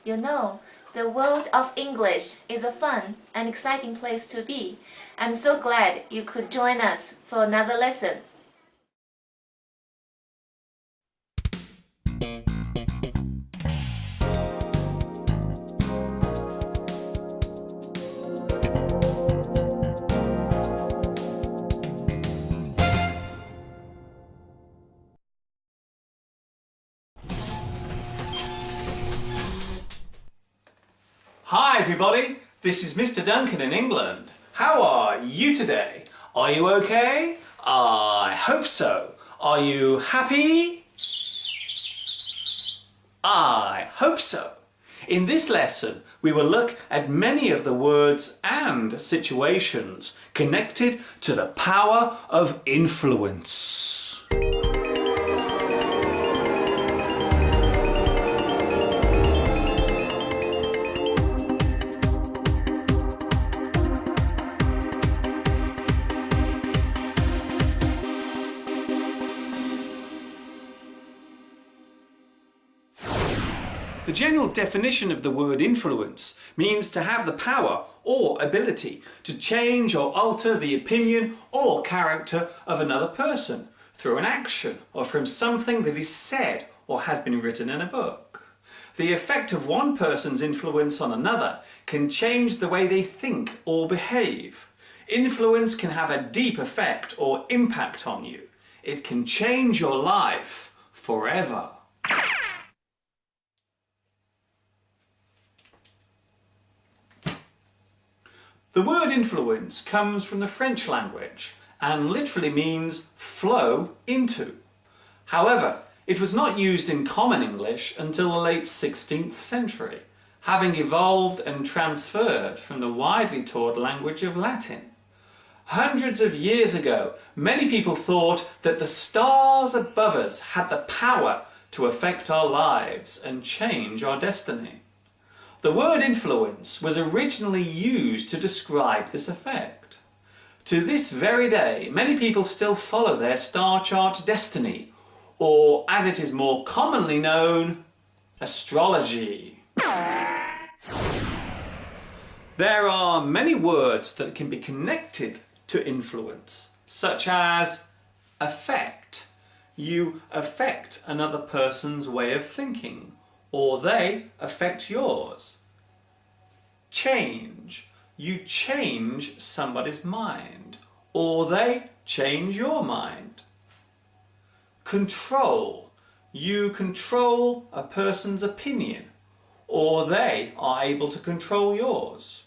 You know, the world of English is a fun and exciting place to be. I'm so glad you could join us for another lesson. Hi everybody, this is Mr. Duncan in England. How are you today? Are you okay? I hope so. Are you happy? I hope so. In this lesson, we will look at many of the words and situations connected to the power of influence. The general definition of the word influence means to have the power or ability to change or alter the opinion or character of another person through an action or from something that is said or has been written in a book. The effect of one person's influence on another can change the way they think or behave. Influence can have a deep effect or impact on you. It can change your life forever. The word influence comes from the French language and literally means flow into. However, it was not used in common English until the late 16th century, having evolved and transferred from the widely taught language of Latin. Hundreds of years ago, many people thought that the stars above us had the power to affect our lives and change our destiny. The word influence was originally used to describe this effect. To this very day, many people still follow their star chart destiny, or as it is more commonly known, astrology. There are many words that can be connected to influence, such as affect. You affect another person's way of thinking, or they affect yours. Change. You change somebody's mind, or they change your mind. Control. You control a person's opinion, or they are able to control yours.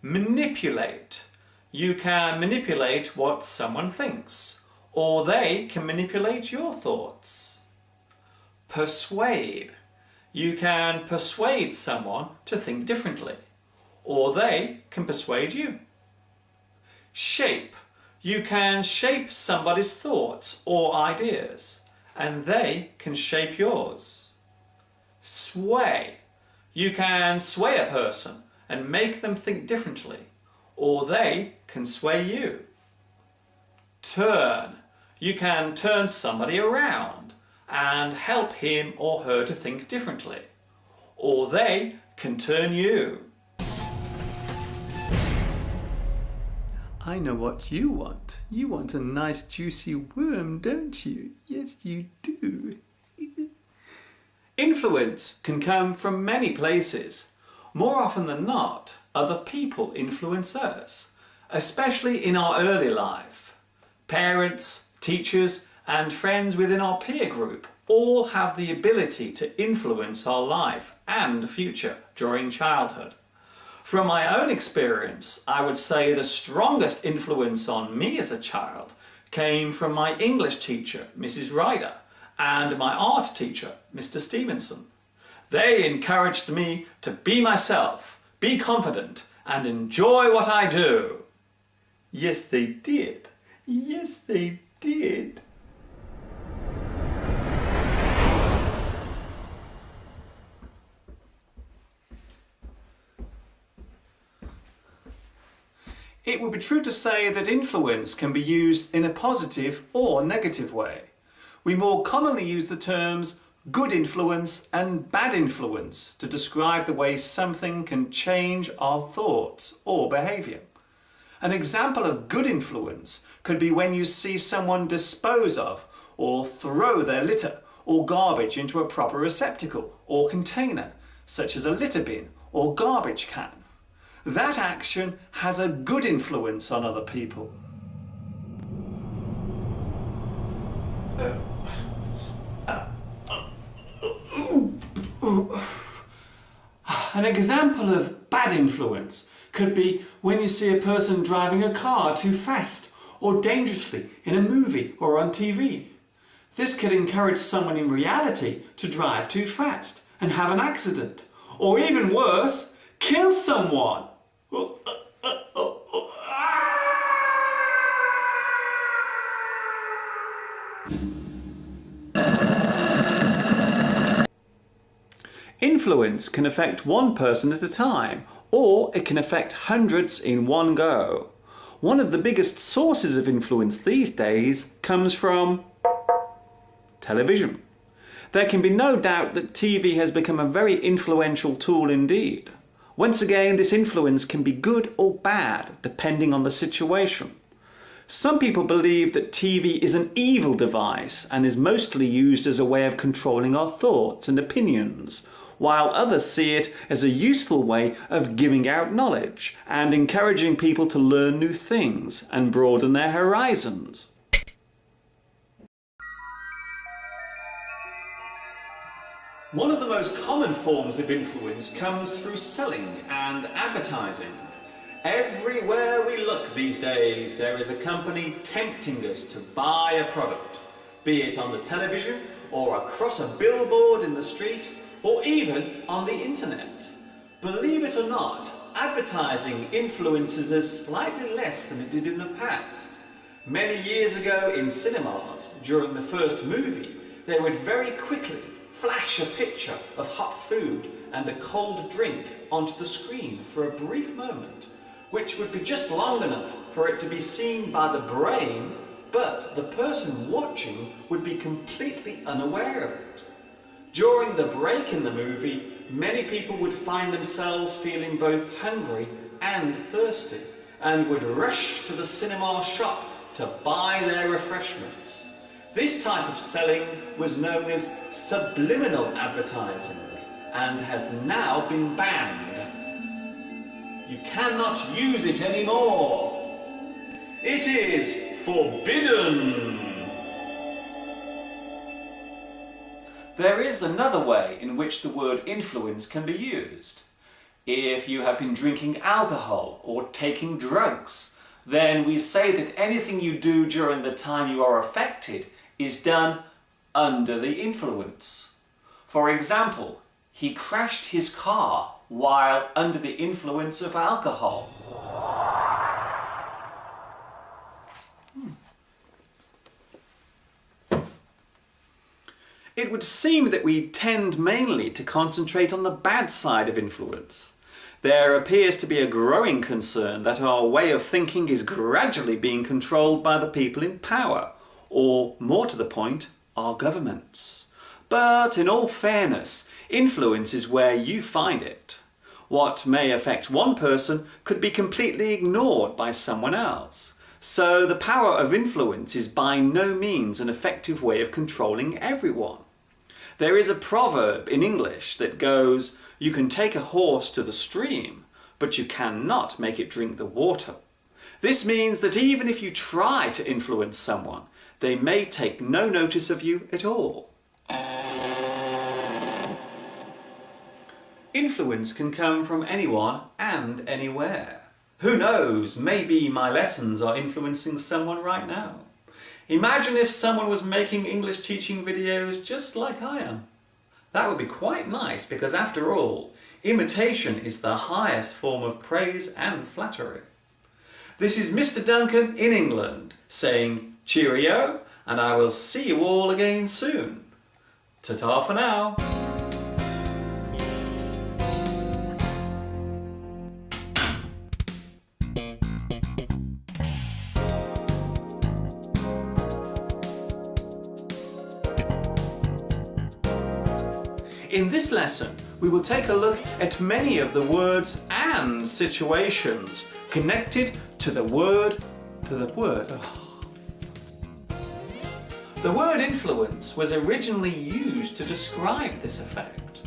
Manipulate. You can manipulate what someone thinks, or they can manipulate your thoughts. Persuade. You can persuade someone to think differently, or they can persuade you. Shape. You can shape somebody's thoughts or ideas, and they can shape yours. Sway. You can sway a person and make them think differently, or they can sway you. Turn. You can turn somebody around and help him or her to think differently, or they can turn you. I know what you want. You want a nice juicy worm, don't you? Yes, you do. Influence can come from many places. More often than not, other people influence us, especially in our early life. Parents, teachers, and friends within our peer group all have the ability to influence our life and future during childhood. From my own experience, I would say the strongest influence on me as a child came from my English teacher, Mrs. Ryder, and my art teacher, Mr. Stevenson. They encouraged me to be myself, be confident, and enjoy what I do. Yes, they did. Yes, they did. It would be true to say that influence can be used in a positive or negative way. We more commonly use the terms good influence and bad influence to describe the way something can change our thoughts or behaviour. An example of good influence could be when you see someone dispose of or throw their litter or garbage into a proper receptacle or container, such as a litter bin or garbage can. That action has a good influence on other people. An example of bad influence could be when you see a person driving a car too fast or dangerously in a movie or on TV. This could encourage someone in reality to drive too fast and have an accident, or even worse, kill someone. Influence can affect one person at a time, or it can affect hundreds in one go. One of the biggest sources of influence these days comes from television. There can be no doubt that TV has become a very influential tool indeed. Once again, this influence can be good or bad, depending on the situation. Some people believe that TV is an evil device and is mostly used as a way of controlling our thoughts and opinions, while others see it as a useful way of giving out knowledge and encouraging people to learn new things and broaden their horizons. One of the most common forms of influence comes through selling and advertising. Everywhere we look these days, there is a company tempting us to buy a product, be it on the television or across a billboard in the street or even on the internet. Believe it or not, advertising influences us slightly less than it did in the past. Many years ago in cinemas, during the first movie, they would very quickly flash a picture of hot food and a cold drink onto the screen for a brief moment, which would be just long enough for it to be seen by the brain, but the person watching would be completely unaware of it. During the break in the movie, many people would find themselves feeling both hungry and thirsty and would rush to the cinema shop to buy their refreshments. This type of selling was known as subliminal advertising and has now been banned. You cannot use it anymore. It is forbidden. There is another way in which the word influence can be used. If you have been drinking alcohol or taking drugs, then we say that anything you do during the time you are affected is done under the influence. For example, he crashed his car while under the influence of alcohol. It would seem that we tend mainly to concentrate on the bad side of influence. There appears to be a growing concern that our way of thinking is gradually being controlled by the people in power, or more to the point, our governments. But in all fairness, influence is where you find it. What may affect one person could be completely ignored by someone else. So the power of influence is by no means an effective way of controlling everyone. There is a proverb in English that goes, "You can take a horse to the stream, but you cannot make it drink the water." This means that even if you try to influence someone, they may take no notice of you at all. Influence can come from anyone and anywhere. Who knows, maybe my lessons are influencing someone right now. Imagine if someone was making English teaching videos just like I am. That would be quite nice because after all, imitation is the highest form of praise and flattery. This is Mr. Duncan in England saying cheerio, and I will see you all again soon. Ta-ta for now. In this lesson, we will take a look at many of the words and situations connected to the word. The word influence was originally used to describe this effect.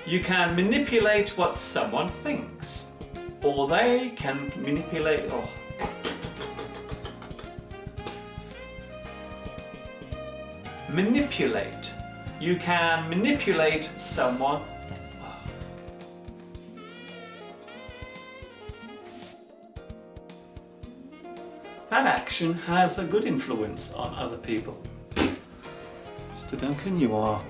You can manipulate what someone thinks, or they can manipulate. Manipulate. You can manipulate someone. That action has a good influence on other people. Mr. Duncan, you are